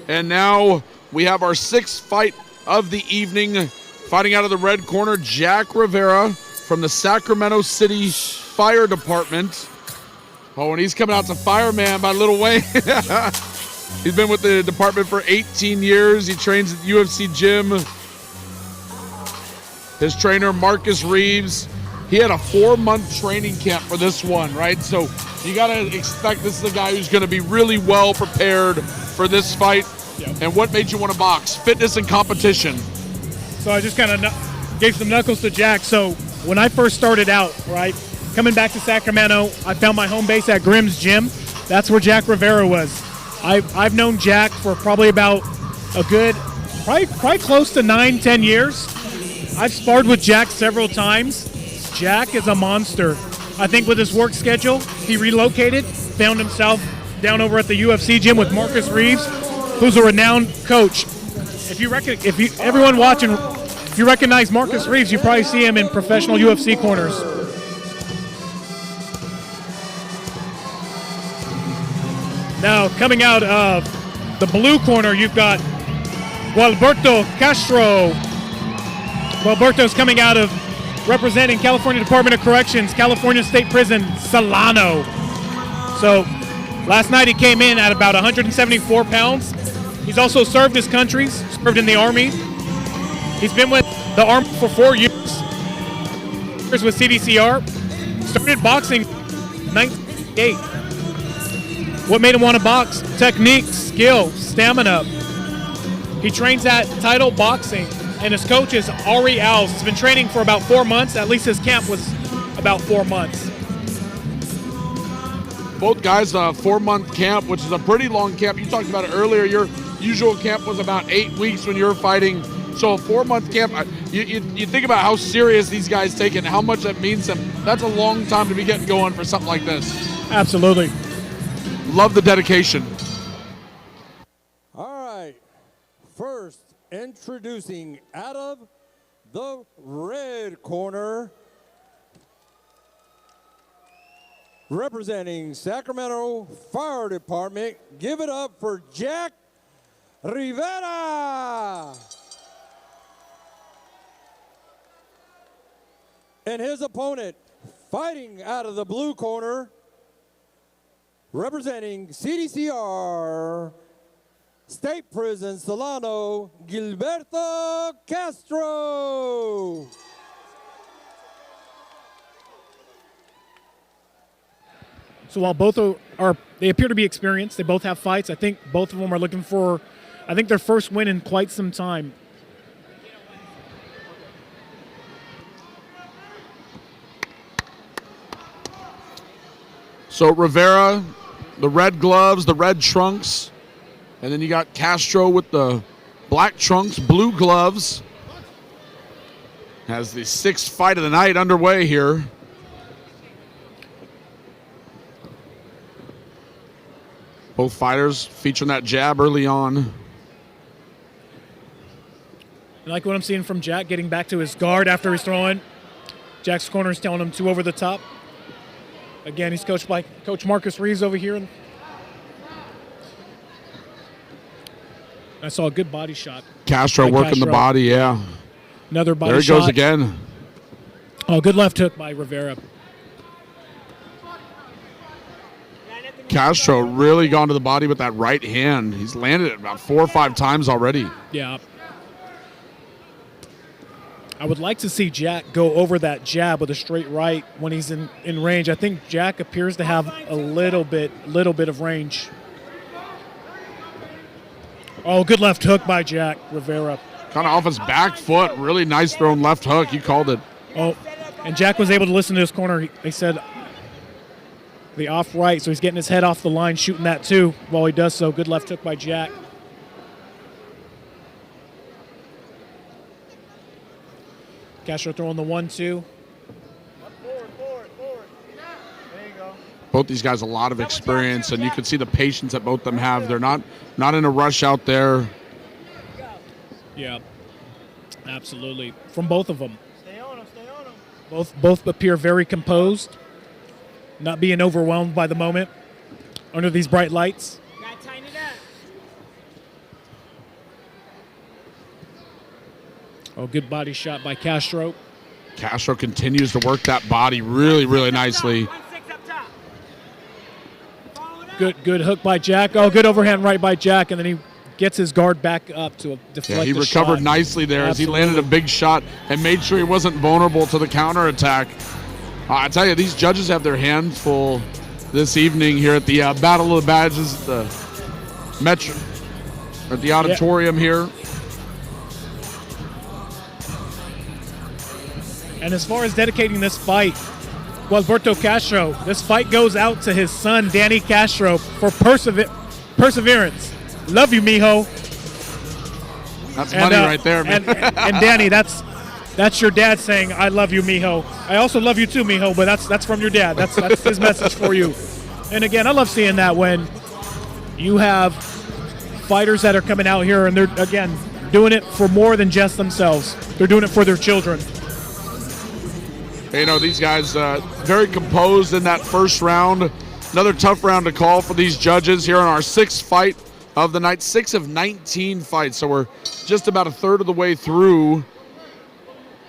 And now we have our sixth fight of the evening. Fighting out of the red corner, Jack Rivera from the Sacramento City Fire Department. Oh, and he's coming out to fireman by Little Wayne. He's been with the department for 18 years. He trains at the UFC gym. His trainer, Marcus Reeves, he had a 4-month training camp for this one, right? So you got to expect this is a guy who's going to be really well prepared for this fight. Yep. And what made you want to box? Fitness and competition. So I just kind of gave some knuckles to Jack. So when I first started out, right, coming back to Sacramento, I found my home base at Grimm's Gym. That's where Jack Rivera was. I've known Jack for probably about a good, probably close to 9-10 years. I've sparred with Jack several times. Jack is a monster. I think with his work schedule, he relocated, found himself down over at the UFC gym with Marcus Reeves, who's a renowned coach. Everyone watching, if you recognize Marcus Reeves, you probably see him in professional UFC corners. Now, coming out of the blue corner, you've got Gualberto Castro. Gualberto's coming out of representing California Department of Corrections, California State Prison, Solano. So, last night he came in at about 174 pounds. He's also served his country, served in the Army. He's been with the Army for 4 years. With CDCR. Started boxing in 1988. What made him want to box? Technique, skill, stamina. He trains at Title Boxing, and his coach is Ari Alves. He's been training for about 4 months. At least his camp was about 4 months. Both guys, a 4-month camp, which is a pretty long camp. You talked about it earlier. Your usual camp was about 8 weeks when you were fighting. So a 4-month camp, you think about how serious these guys take it and how much that means to them. That's a long time to be getting going for something like this. Absolutely. Love the dedication. All right. First, introducing out of the red corner, representing Sacramento Fire Department, give it up for Jack Rivera. And his opponent, fighting out of the blue corner, representing CDCR, State Prison, Solano, Gualberto Castro. So while both they appear to be experienced, they both have fights. I think both of them are looking for, their first win in quite some time. So Rivera, the red gloves, the red trunks, and then you got Castro with the black trunks, blue gloves. Has the sixth fight of the night underway here. Both fighters featuring that jab early on. I like what I'm seeing from Jack, getting back to his guard after he's throwing. Jack's corner is telling him to over the top. Again, he's coached by Coach Marcus Reeves over here. I saw a good body shot. Castro working the body, yeah. Another body shot. There he goes again. Oh, good left hook by Rivera. Castro really gone to the body with that right hand. He's landed it about 4 or 5 times already. Yeah. I would like to see Jack go over that jab with a straight right when he's in range. I think Jack appears to have a little bit of range. Oh, good left hook by Jack Rivera. Kind of off his back foot. Really nice thrown left hook. You called it. Oh, and Jack was able to listen to his corner. They said the off right, so he's getting his head off the line, shooting that too while he does so. Good left hook by Jack. Castro throwing the 1-2. Forward. There you go. Both these guys a lot of experience, and you can see the patience that both of them have. They're not in a rush out there. Yeah, absolutely. From both of them. Stay on him. Both appear very composed, not being overwhelmed by the moment under these bright lights. Gotta tighten it up. Oh, good body shot by Castro. Castro continues to work that body really, really nicely. Good hook by Jack. Oh, good overhand right by Jack, and then he gets his guard back up to deflect Yeah, he the recovered shot. nicely there as he Absolutely. landed a big shot and made sure he wasn't vulnerable to the counterattack. I tell you, these judges have their hands full this evening here at the Battle of the Badges, the Metro, at the Auditorium here. And as far as dedicating this fight, Gualberto Castro, this fight goes out to his son, Danny Castro, for perseverance. Love you, mijo. That's money right there, man. And Danny, that's your dad saying, I love you, mijo. I also love you too, mijo, but that's from your dad. That's his message for you. And again, I love seeing that when you have fighters that are coming out here and they're, again, doing it for more than just themselves. They're doing it for their children. You know, these guys very composed in that first round. Another tough round to call for these judges here in our sixth fight of the night. 6 of 19 fights, so we're just about a third of the way through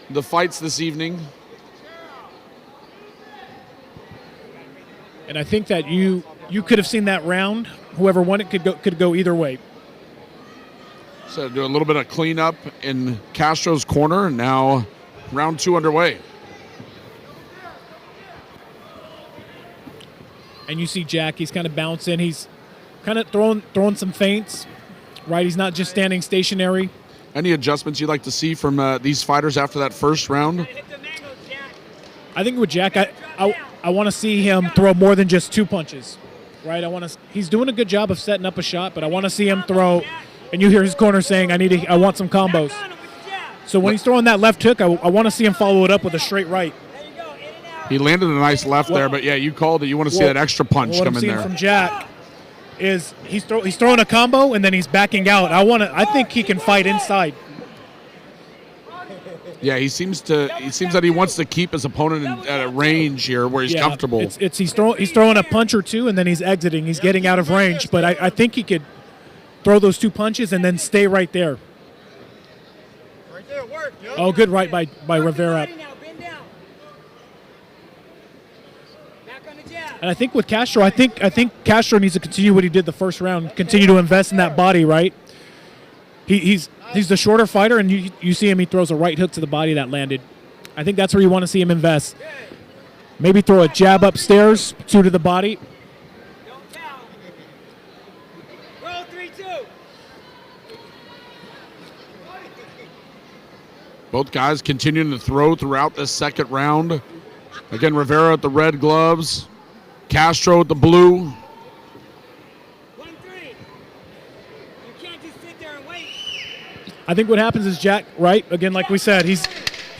the fights this evening. And I think that you could have seen that round. Whoever won it could go either way. So do a little bit of cleanup in Castro's corner, and now round 2 underway. And you see Jack, he's kind of bouncing. He's kind of throwing some feints, right? He's not just standing stationary. Any adjustments you'd like to see from these fighters after that first round? I think with Jack, I want to see him throw more than just 2 punches, right? He's doing a good job of setting up a shot, but I want to see him throw. And you hear his corner saying, I want some combos. So when he's throwing that left hook, I want to see him follow it up with a straight right. He landed a nice left there, but yeah, you called it. You want to see that extra punch come in there. What I'm seeing from Jack is he's throwing a combo and then he's backing out. I think he can fight inside. Yeah, he seems that he wants to keep his opponent at a range here where he's comfortable. He's throwing a punch or two and then he's exiting. He's getting out of range, but I think he could throw those 2 punches and then stay right there. Right there, work. Yep. Oh, good right by Rivera. And I think with Castro, I think Castro needs to continue what he did the first round, continue to invest in that body, right? He's the shorter fighter, and you see him, he throws a right hook to the body that landed. I think that's where you want to see him invest. Maybe throw a jab upstairs, 2 to the body. Roll 3-2. Both guys continuing to throw throughout this second round. Again, Rivera at the red gloves. Castro with the blue. 1-3. You can't just sit there and wait. I think what happens is Jack, right? Again, like we said, he's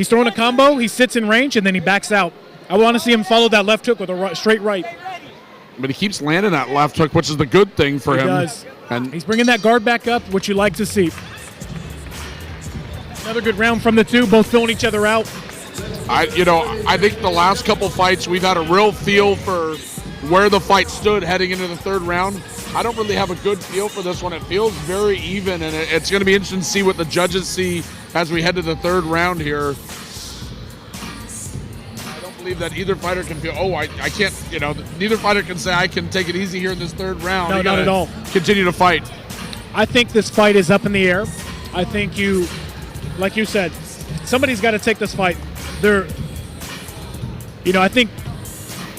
throwing a combo, he sits in range, and then he backs out. I want to see him follow that left hook with a straight right. But he keeps landing that left hook, which is the good thing for him. He does. And he's bringing that guard back up, which you like to see. Another good round from the two, both filling each other out. I think the last couple fights we've had a real feel for where the fight stood heading into the third round. I don't really have a good feel for this one. It feels very even, and it's going to be interesting to see what the judges see as we head to the third round here. I don't believe that either fighter can feel, I can't, neither fighter can say I can take it easy here in this third round. No, not at all. Continue to fight. I think this fight is up in the air. I think like you said, somebody's got to take this fight. I think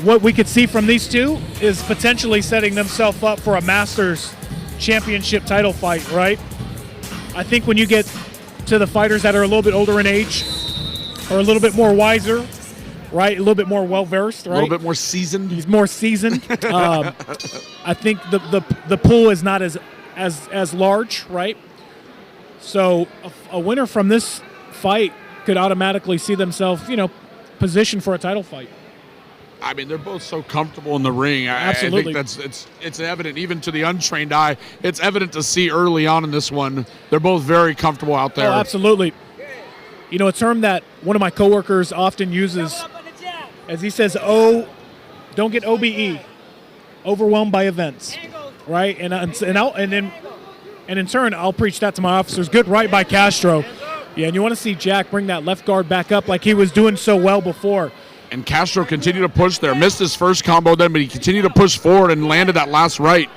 what we could see from these two is potentially setting themselves up for a Masters championship title fight, right? I think when you get to the fighters that are a little bit older in age, or a little bit more wiser, right? A little bit more well-versed, right? A little bit more seasoned. He's more seasoned. I think the pool is not as large, right? So a winner from this fight could automatically see themselves, positioned for a title fight. I mean, they're both so comfortable in the ring. Absolutely. I think it's evident even to the untrained eye. It's evident to see early on in this one. They're both very comfortable out there. Oh, absolutely. A term that one of my coworkers often uses, as he says, don't get OBE, overwhelmed by events, right? And in turn, I'll preach that to my officers. Good right by Castro. Yeah, and you want to see Jack bring that left guard back up like he was doing so well before. And Castro continued to push there. Missed his first combo then, but he continued to push forward and landed that last right.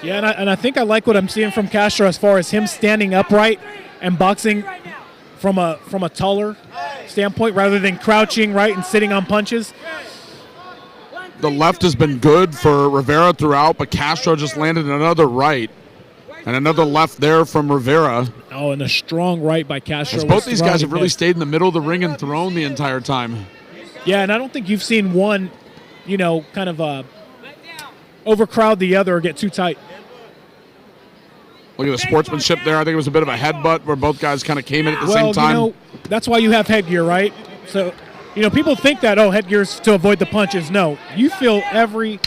Yeah, and I think I like what I'm seeing from Castro as far as him standing upright and boxing from a taller standpoint rather than crouching right and sitting on punches. The left has been good for Rivera throughout, but Castro just landed another right. And another left there from Rivera. Oh, and a strong right by Castro. Both these guys have really stayed in the middle of the ring and thrown the entire time. Yeah, and I don't think you've seen one, kind of overcrowd the other or get too tight. Look at the sportsmanship there. I think it was a bit of a headbutt where both guys kind of came in at the same time. That's why you have headgear, right? So, people think that, headgear's to avoid the punches. No, you feel every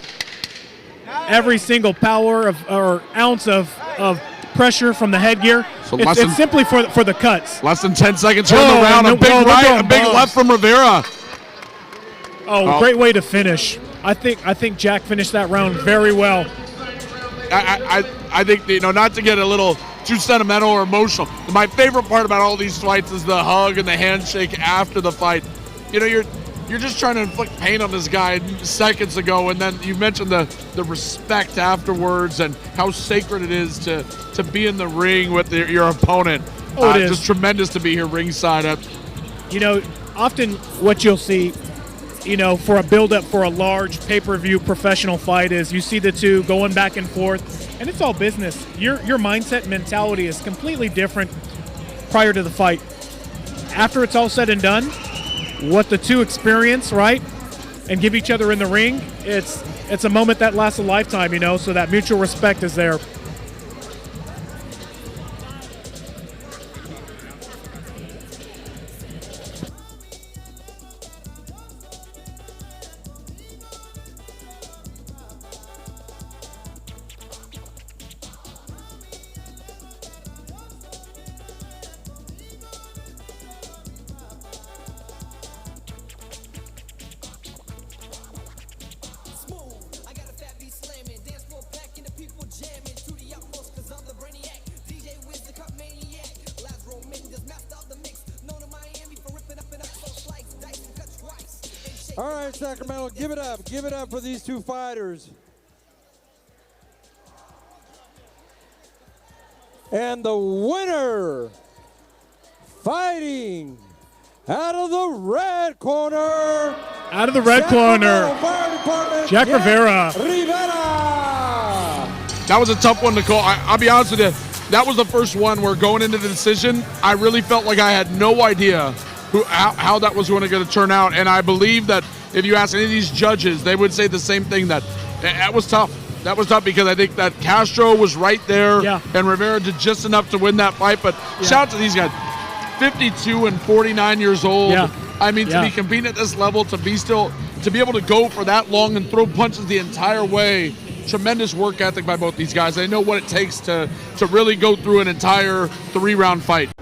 single power or ounce of pressure from the headgear. So it's simply for the cuts. Less than 10 seconds here in the round. A big right, a big left from Rivera. Oh, great way to finish. I think Jack finished that round very well. I think, not to get a little too sentimental or emotional, my favorite part about all these fights is the hug and the handshake after the fight. You're just trying to inflict pain on this guy seconds ago, and then you mentioned the respect afterwards and how sacred it is to be in the ring with your opponent. Oh, it is. Just tremendous to be here ringside. Often what you'll see, for a build-up for a large pay-per-view professional fight is you see the two going back and forth, and it's all business. Your mindset and mentality is completely different prior to the fight. After it's all said and done, what the two experience, right, and give each other in the ring, it's a moment that lasts a lifetime, so that mutual respect is there. All right, Sacramento, give it up. Give it up for these two fighters. And the winner, fighting out of the red corner. Out of the red corner, Jack Rivera. That was a tough one to call. I'll be honest with you. That was the first one where going into the decision, I really felt like I had no idea how that was going to turn out. And I believe that if you ask any of these judges, they would say the same thing, that was tough. That was tough because I think that Castro was right there, and Rivera did just enough to win that fight. But shout out to these guys, 52 and 49 years old. I mean, to be competing at this level, to be able to go for that long and throw punches the entire way, tremendous work ethic by both these guys. They know what it takes to really go through an entire 3-round fight.